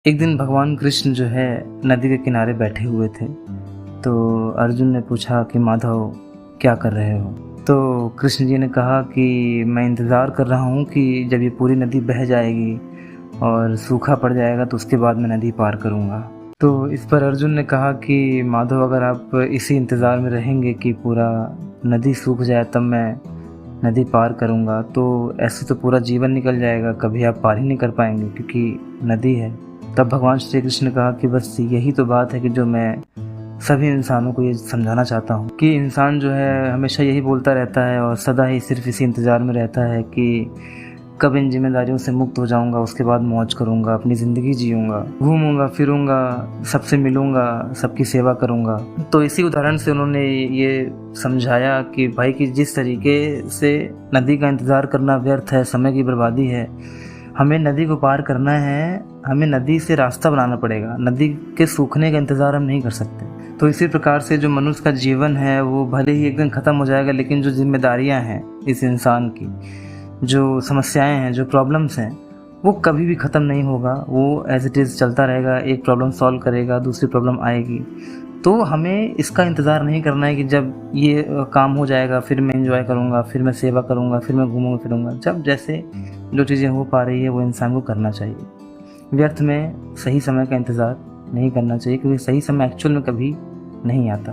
एक दिन भगवान कृष्ण जो है नदी के किनारे बैठे हुए थे। तो अर्जुन ने पूछा कि माधव क्या कर रहे हो? तो कृष्ण जी ने कहा कि मैं इंतज़ार कर रहा हूँ कि जब ये पूरी नदी बह जाएगी और सूखा पड़ जाएगा तो उसके बाद मैं नदी पार करूँगा। तो इस पर अर्जुन ने कहा कि माधव अगर आप इसी इंतज़ार में रहेंगे कि पूरा नदी सूख जाए तब मैं नदी पार करूँगा, तो ऐसे तो पूरा जीवन निकल जाएगा, कभी आप पार ही नहीं कर पाएंगे क्योंकि नदी है। तब भगवान श्री कृष्ण ने कहा कि बस यही तो बात है कि जो मैं सभी इंसानों को ये समझाना चाहता हूँ कि इंसान जो है हमेशा यही बोलता रहता है और सदा ही सिर्फ इसी इंतज़ार में रहता है कि कब इन जिम्मेदारियों से मुक्त हो जाऊंगा, उसके बाद मौज करूंगा, अपनी ज़िंदगी जीऊंगा, घूमूंगा फिरूंगा, सबसे मिलूंगा, सबकी सेवा करूंगा। तो इसी उदाहरण से उन्होंने ये समझाया कि भाई कि जिस तरीके से नदी का इंतज़ार करना व्यर्थ है, समय की बर्बादी है, हमें नदी को पार करना है, हमें नदी से रास्ता बनाना पड़ेगा। नदी के सूखने का इंतज़ार हम नहीं कर सकते। तो इसी प्रकार से जो मनुष्य का जीवन है वो भले ही एक दिन ख़त्म हो जाएगा, लेकिन जो जिम्मेदारियां हैं इस इंसान की, जो समस्याएं हैं, जो प्रॉब्लम्स हैं, वो कभी भी ख़त्म नहीं होगा। वो एज इट इज़ चलता रहेगा। एक प्रॉब्लम सॉल्व करेगा, दूसरी प्रॉब्लम आएगी। तो हमें इसका इंतज़ार नहीं करना है कि जब ये काम हो जाएगा फिर मैं एंजॉय करूँगा, फिर मैं सेवा करूँगा, फिर मैं घूमूंगा फिरूँगा। जब जैसे जो चीज़ें हो पा रही है वो इंसान को करना चाहिए। व्यर्थ में सही समय का इंतज़ार नहीं करना चाहिए, क्योंकि सही समय एक्चुअल में कभी नहीं आता।